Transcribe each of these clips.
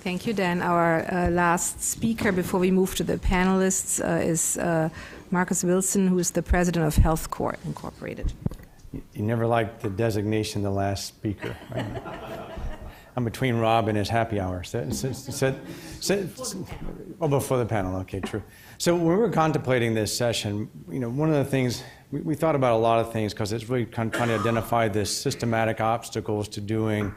Thank you, Dan. Our last speaker before we move to the panelists is Marcus Wilson, who is the president of HealthCore Incorporated. You never like the designation, the last speaker, right? I'm between Rob and his happy hour. Oh, before the panel, okay, true. So when we were contemplating this session, one of the things, we thought about a lot of things because it's really kind of trying to identify the systematic obstacles to doing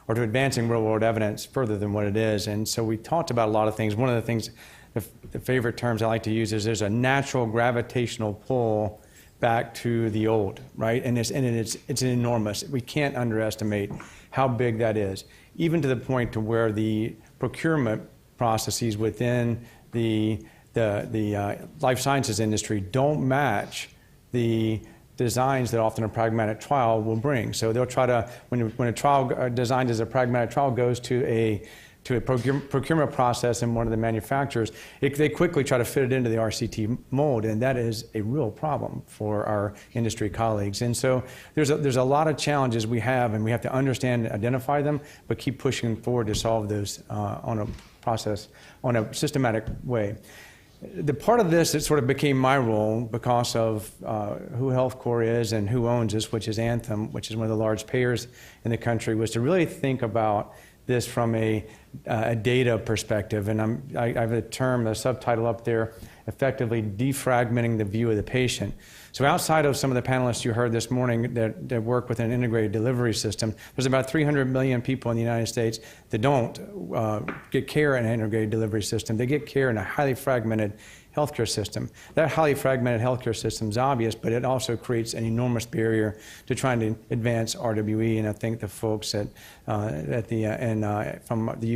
or to advancing real-world evidence further than what it is. And so we talked about a lot of things. One of the things, the favorite terms I like to use is there's a natural gravitational pull back to the old, right? And it's enormous. We can't underestimate how big that is, even to the point to where the procurement processes within the life sciences industry don't match the designs that often a pragmatic trial will bring. So they'll try to, when a trial designed as a pragmatic trial goes to a procurement process in one of the manufacturers, they quickly try to fit it into the RCT mold, and that is a real problem for our industry colleagues. And so there's a lot of challenges we have, and we have to understand and identify them, but keep pushing forward to solve those on a systematic way. The part of this that sort of became my role because of who HealthCore is and who owns this, which is Anthem, which is one of the large payers in the country, was to really think about this from a data perspective. And I have a term, a subtitle up there, effectively defragmenting the view of the patient. So outside of some of the panelists you heard this morning that work with an integrated delivery system, there's about 300 million people in the United States that don't get care in an integrated delivery system. They get care in a highly fragmented healthcare system. That highly fragmented healthcare system is obvious, but it also creates an enormous barrier to trying to advance RWE. And I think the folks from the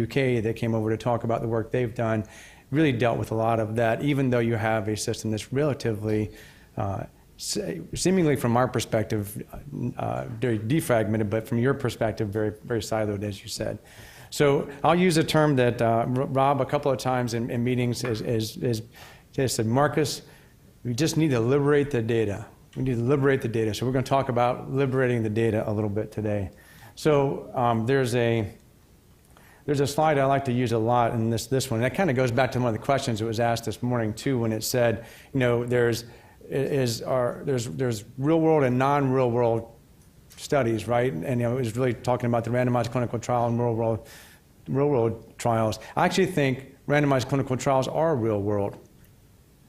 UK that came over to talk about the work they've done really dealt with a lot of that, even though you have a system that's relatively seemingly from our perspective, very defragmented, but from your perspective, very, very siloed, as you said. So I'll use a term that Rob a couple of times in meetings is said, Marcus, we just need to liberate the data. We need to liberate the data. So we're going to talk about liberating the data a little bit today. So there's a slide I like to use a lot in this one. And that kind of goes back to one of the questions that was asked this morning too, when it said, there's real world and non-real world studies, right? And it was really talking about the randomized clinical trial and real world trials. I actually think randomized clinical trials are real world.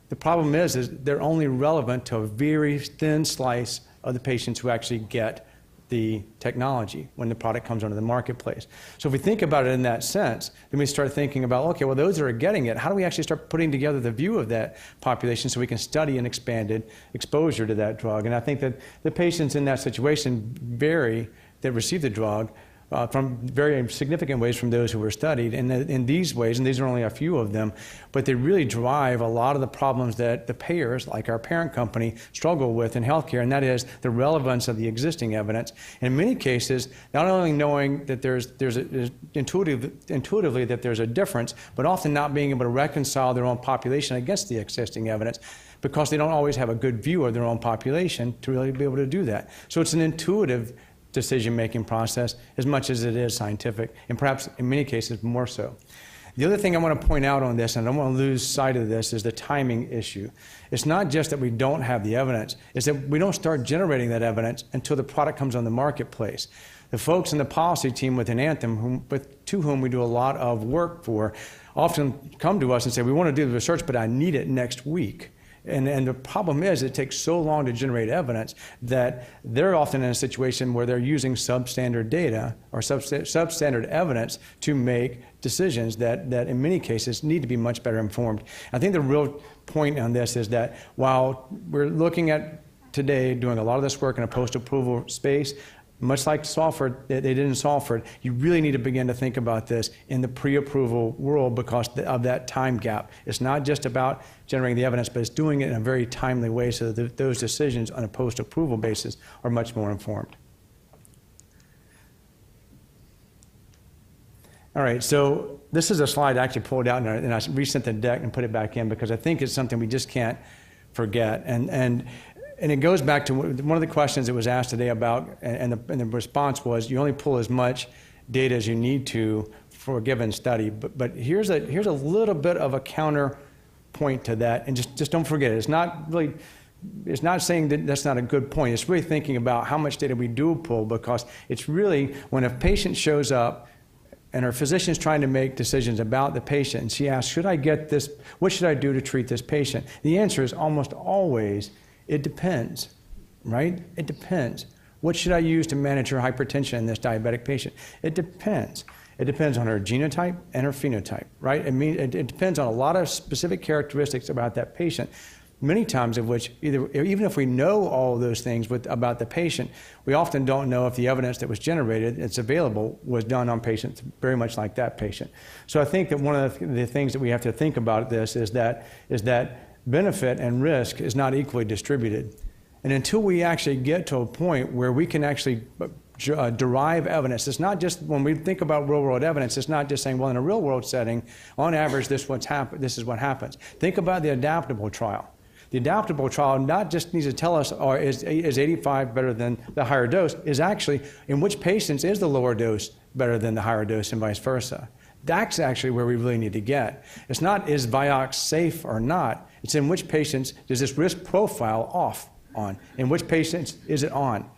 The problem is they're only relevant to a very thin slice of the patients who actually get the technology when the product comes onto the marketplace. So if we think about it in that sense, then we start thinking about, okay, well, those that are getting it, how do we actually start putting together the view of that population so we can study an expanded exposure to that drug? And I think that the patients in that situation that receive the drug from very significant ways from those who were studied. And in these ways, and these are only a few of them, but they really drive a lot of the problems that the payers, like our parent company, struggle with in healthcare, and that is the relevance of the existing evidence. And in many cases, not only knowing that there's intuitively that there's a difference, but often not being able to reconcile their own population against the existing evidence, because they don't always have a good view of their own population to really be able to do that. So it's an intuitive decision-making process as much as it is scientific, and perhaps in many cases more so. The other thing I want to point out on this, and I don't want to lose sight of this, is the timing issue. It's not just that we don't have the evidence, it's that we don't start generating that evidence until the product comes on the marketplace. The folks in the policy team within Anthem, to whom we do a lot of work for, often come to us and say, we want to do the research, but I need it next week. And the problem is it takes so long to generate evidence that they're often in a situation where they're using substandard data or substandard evidence to make decisions that in many cases need to be much better informed. I think the real point on this is that while we're looking at today doing a lot of this work in a post-approval space, much like Salford, they did in Salford, you really need to begin to think about this in the pre-approval world because of that time gap. It's not just about generating the evidence, but it's doing it in a very timely way so that those decisions on a post-approval basis are much more informed. All right, so this is a slide I actually pulled out and I resent the deck and put it back in because I think it's something we just can't forget. And it goes back to one of the questions that was asked today about, and the response was, you only pull as much data as you need to for a given study. But here's a little bit of a counterpoint to that, and just don't forget it. It's not saying that that's not a good point. It's really thinking about how much data we do pull, because it's really when a patient shows up and her physician's trying to make decisions about the patient, and she asks, should I get this, what should I do to treat this patient? The answer is almost always, it depends, right? It depends. What should I use to manage her hypertension in this diabetic patient? It depends. It depends on her genotype and her phenotype, right? It depends on a lot of specific characteristics about that patient, many times of which, even if we know all of those things about the patient, we often don't know if the evidence that was generated, that's available, was done on patients very much like that patient. So I think that one of the things that we have to think about this is that benefit and risk is not equally distributed. And until we actually get to a point where we can actually derive evidence, it's not just, when we think about real-world evidence, it's not just saying, well, in a real-world setting, on average, this is what happens. Think about the adaptable trial. The adaptable trial not just needs to tell us, or is 85 better than the higher dose, is actually in which patients is the lower dose better than the higher dose and vice versa. That's actually where we really need to get. It's not, is Vioxx safe or not? It's in which patients does this risk profile off on? In which patients is it on?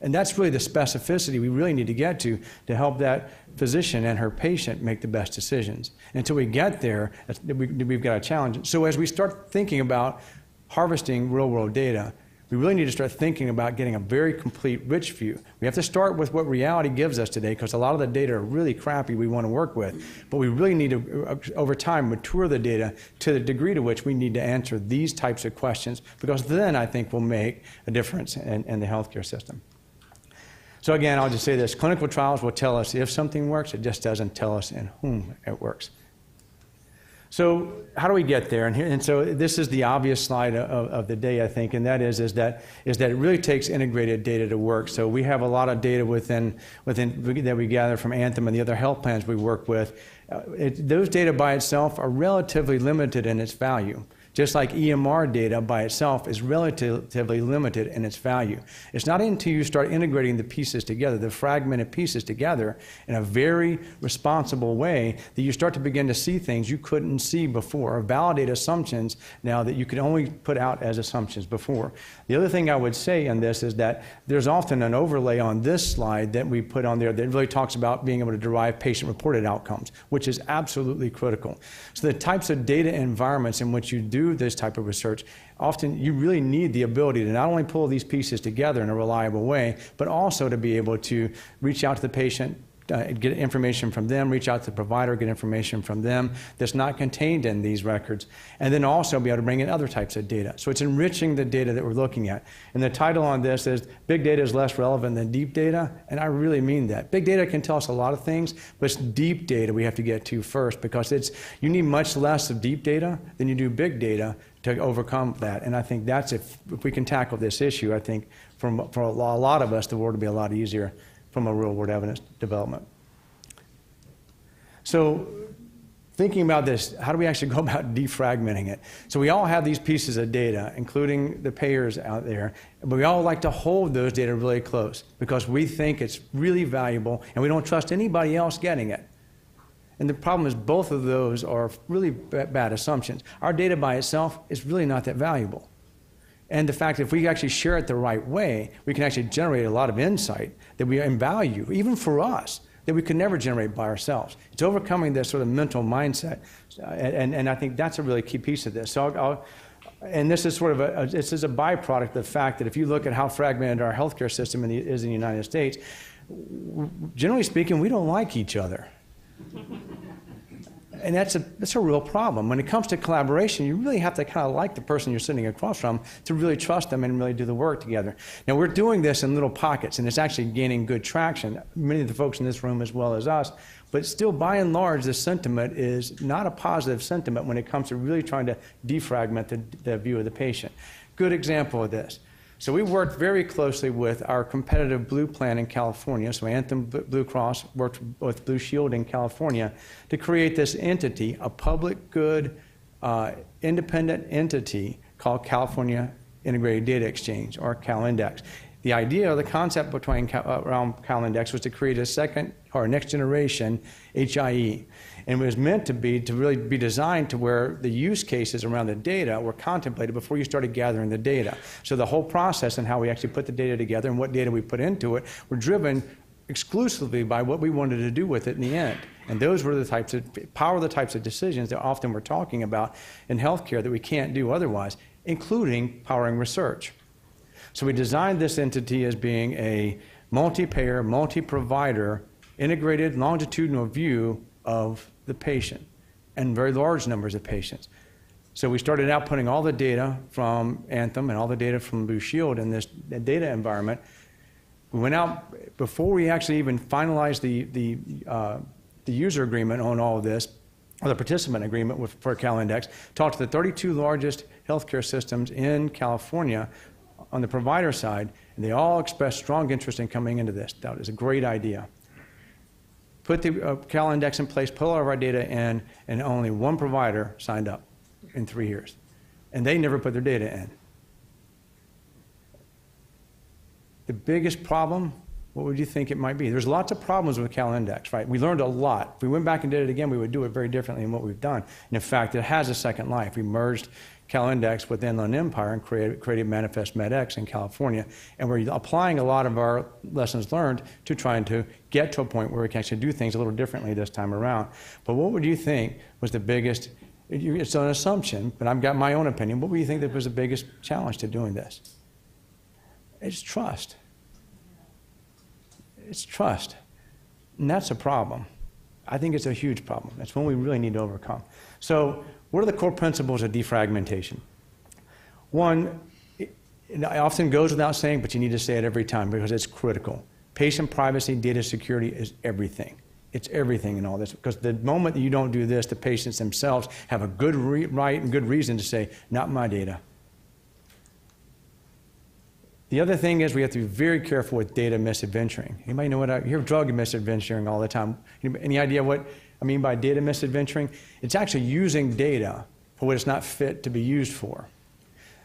And that's really the specificity we really need to get to help that physician and her patient make the best decisions. And until we get there, we've got a challenge. So as we start thinking about harvesting real-world data, we really need to start thinking about getting a very complete, rich view. We have to start with what reality gives us today, because a lot of the data are really crappy we want to work with. But we really need to, over time, mature the data to the degree to which we need to answer these types of questions, because then I think we'll make a difference in the healthcare system. So again, I'll just say this. Clinical trials will tell us if something works. It just doesn't tell us in whom it works. So how do we get there? And so this is the obvious slide of the day, I think, and that is that it really takes integrated data to work. So we have a lot of data that we gather from Anthem and the other health plans we work with. Those data by itself are relatively limited in its value. Just like EMR data by itself is relatively limited in its value. It's not until you start integrating the pieces together, the fragmented pieces together, in a very responsible way, that you start to begin to see things you couldn't see before, or validate assumptions now that you could only put out as assumptions before. The other thing I would say on this is that there's often an overlay on this slide that we put on there that really talks about being able to derive patient-reported outcomes, which is absolutely critical. So the types of data environments in which you do this type of research, often you really need the ability to not only pull these pieces together in a reliable way, but also to be able to reach out to the patient, get information from them, reach out to the provider, get information from them that's not contained in these records, and then also be able to bring in other types of data. So it's enriching the data that we're looking at. And the title on this is, Big Data is Less Relevant Than Deep Data, and I really mean that. Big data can tell us a lot of things, but it's deep data we have to get to first, because you need much less of deep data than you do big data to overcome that. And I think that's, if we can tackle this issue, I think for a lot of us, the world will be a lot easier from a real-world evidence development. So thinking about this, how do we actually go about defragmenting it? So we all have these pieces of data, including the payers out there, but we all like to hold those data really close because we think it's really valuable and we don't trust anybody else getting it. And the problem is both of those are really bad assumptions. Our data by itself is really not that valuable. And the fact that if we actually share it the right way, we can actually generate a lot of insight that we value, even for us, that we could never generate by ourselves. It's overcoming this sort of mental mindset, and I think that's a really key piece of this. So and this is sort of this is a byproduct of the fact that if you look at how fragmented our healthcare system is in the United States, generally speaking, we don't like each other. And that's a real problem. When it comes to collaboration, you really have to kind of like the person you're sitting across from to really trust them and really do the work together. Now, we're doing this in little pockets, and it's actually gaining good traction, many of the folks in this room as well as us. But still, by and large, the sentiment is not a positive sentiment when it comes to really trying to defragment the view of the patient. Good example of this. So we worked very closely with our competitive Blue plan in California. So Anthem Blue Cross worked with Blue Shield in California to create this entity, a public good independent entity called California Integrated Data Exchange, or CalIndex. The idea, the concept around CalIndex was to create a second or next generation HIE. And it was meant to really be designed to where the use cases around the data were contemplated before you started gathering the data. So the whole process and how we actually put the data together and what data we put into it were driven exclusively by what we wanted to do with it in the end. And those were the types of decisions that often we're talking about in healthcare that we can't do otherwise, including powering research. So we designed this entity as being a multi-payer, multi-provider, integrated longitudinal view of the patient and very large numbers of patients. So we started out putting all the data from Anthem and all the data from Blue Shield in this data environment. We went out, before we actually even finalized the user agreement on all of this, or the participant agreement for CalIndex, talked to the 32 largest healthcare systems in California on the provider side, and they all expressed strong interest in coming into this. That was a great idea. Put the CalIndex in place, put all of our data in, and only one provider signed up in 3 years. And they never put their data in. The biggest problem, what would you think it might be? There's lots of problems with CalIndex, right? We learned a lot. If we went back and did it again, we would do it very differently than what we've done. And in fact, it has a second life. We merged CalIndex with Inland Empire and created Manifest MedX in California. And we're applying a lot of our lessons learned to trying to get to a point where we can actually do things a little differently this time around. But what would you think was the biggest, it's an assumption, but I've got my own opinion, what would you think that was the biggest challenge to doing this? It's trust. It's trust. And that's a problem. I think it's a huge problem. That's one we really need to overcome. So what are the core principles of defragmentation? One, it often goes without saying, but you need to say it every time because it's critical. Patient privacy, data security is everything. It's everything in all this, because the moment that you don't do this, the patients themselves have a good right and good reason to say, not my data. The other thing is we have to be very careful with data misadventuring. Anybody know what you hear drug misadventuring all the time? Any idea what I mean by data misadventuring? It's actually using data for what it's not fit to be used for.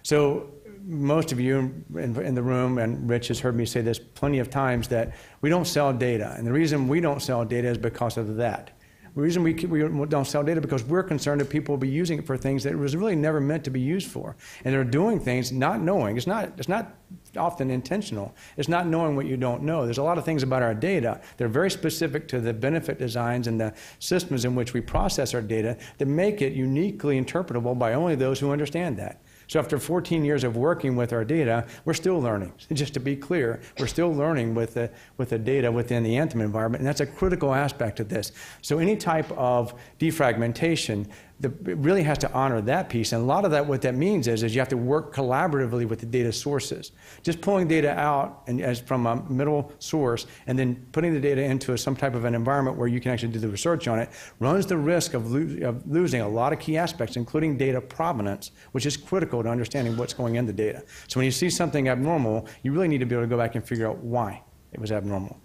So most of you in the room, and Rich has heard me say this plenty of times, that we don't sell data. And the reason we don't sell data is because of that. The reason we don't sell data because we're concerned that people will be using it for things that it was really never meant to be used for. And they're doing things not knowing. It's not often intentional. It's not knowing what you don't know. There's a lot of things about our data that are very specific to the benefit designs and the systems in which we process our data that make it uniquely interpretable by only those who understand that. So after 14 years of working with our data, we're still learning. Just to be clear, we're still learning with the data within the Anthem environment, and that's a critical aspect of this. So any type of defragmentation, it really has to honor that piece. And a lot of that, what that means is you have to work collaboratively with the data sources. Just pulling data out as from a middle source and then putting the data into some type of an environment where you can actually do the research on it runs the risk of losing a lot of key aspects, including data provenance, which is critical to understanding what's going in the data. So when you see something abnormal, you really need to be able to go back and figure out why it was abnormal.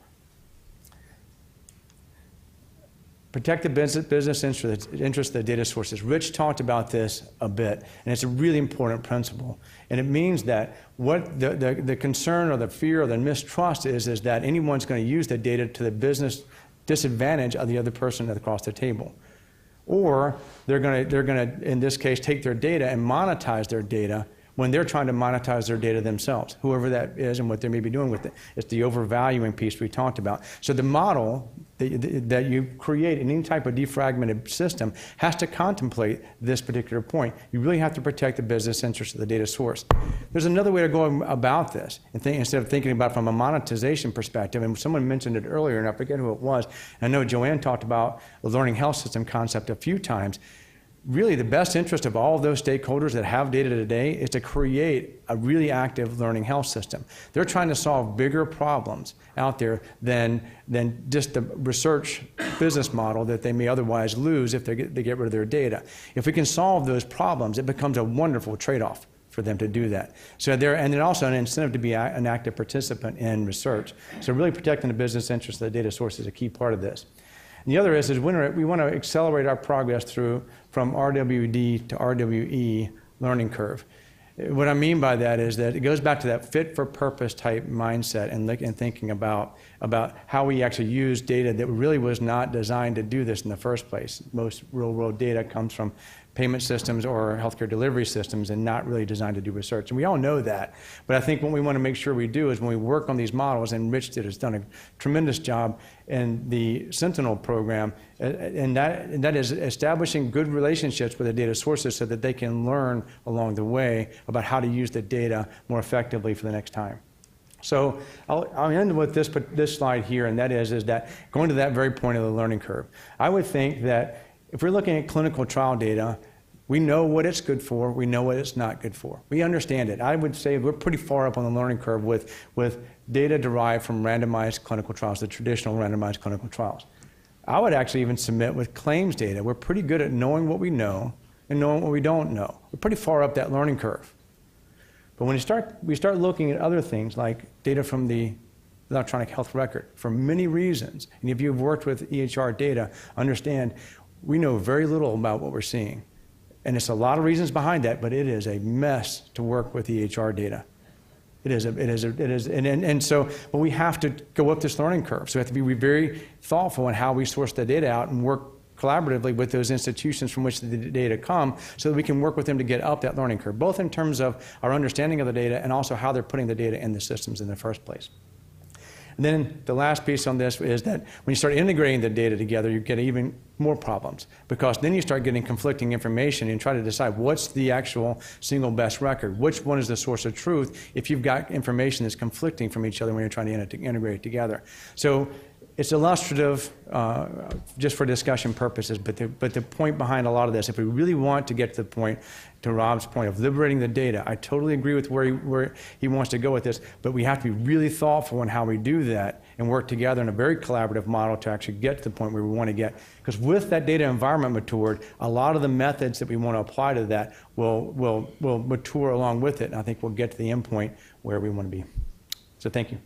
Protect the business interest of the data sources. Rich talked about this a bit, and it's a really important principle. And it means that what the concern or the fear or the mistrust is that anyone's going to use the data to the business disadvantage of the other person across the table. Or they're going to, in this case, take their data and monetize their data when they're trying to monetize their data themselves, whoever that is and what they may be doing with it. It's the overvaluing piece we talked about. So the model that you create in any type of defragmented system has to contemplate this particular point. You really have to protect the business interest of the data source. There's another way to go about this, and instead of thinking about it from a monetization perspective, and someone mentioned it earlier, and I forget who it was. I know Joanne talked about the learning health system concept a few times. Really, the best interest of all of those stakeholders that have data today is to create a really active learning health system. They're trying to solve bigger problems out there than just the research business model that they may otherwise lose if they get rid of their data. If we can solve those problems, it becomes a wonderful trade-off for them to do that. So and then also an incentive to be an active participant in research. So really protecting the business interest of the data source is a key part of this. And the other is we want to accelerate our progress from RWD to RWE learning curve. What I mean by that is that it goes back to that fit-for-purpose type mindset and thinking about how we actually use data that really was not designed to do this in the first place. Most real-world data comes from payment systems or healthcare delivery systems and not really designed to do research. And we all know that. But I think what we want to make sure we do is when we work on these models, and Rich has done a tremendous job in the Sentinel program, and that is establishing good relationships with the data sources so that they can learn along the way about how to use the data more effectively for the next time. So I'll end with this slide here, and that is that going to that very point of the learning curve. I would think that if we're looking at clinical trial data, we know what it's good for, we know what it's not good for. We understand it. I would say we're pretty far up on the learning curve with data derived from randomized clinical trials, the traditional randomized clinical trials. I would actually even submit with claims data. We're pretty good at knowing what we know and knowing what we don't know. We're pretty far up that learning curve. But when we start looking at other things like data from the electronic health record, for many reasons, and if you've worked with EHR data, understand we know very little about what we're seeing. And it's a lot of reasons behind that, but it is a mess to work with EHR data. But we have to go up this learning curve. So we have to be very thoughtful in how we source the data out and work collaboratively with those institutions from which the data come so that we can work with them to get up that learning curve, both in terms of our understanding of the data and also how they're putting the data in the systems in the first place. And then the last piece on this is that when you start integrating the data together, you get even more problems because then you start getting conflicting information and try to decide what's the actual single best record, which one is the source of truth if you've got information that's conflicting from each other when you're trying to integrate it together. So it's illustrative just for discussion purposes, but the point behind a lot of this, if we really want to get to the point, to Rob's point of liberating the data, I totally agree with where he wants to go with this, but we have to be really thoughtful in how we do that and work together in a very collaborative model to actually get to the point where we want to get. Because with that data environment matured, a lot of the methods that we want to apply to that will mature along with it, and I think we'll get to the end point where we want to be. So thank you.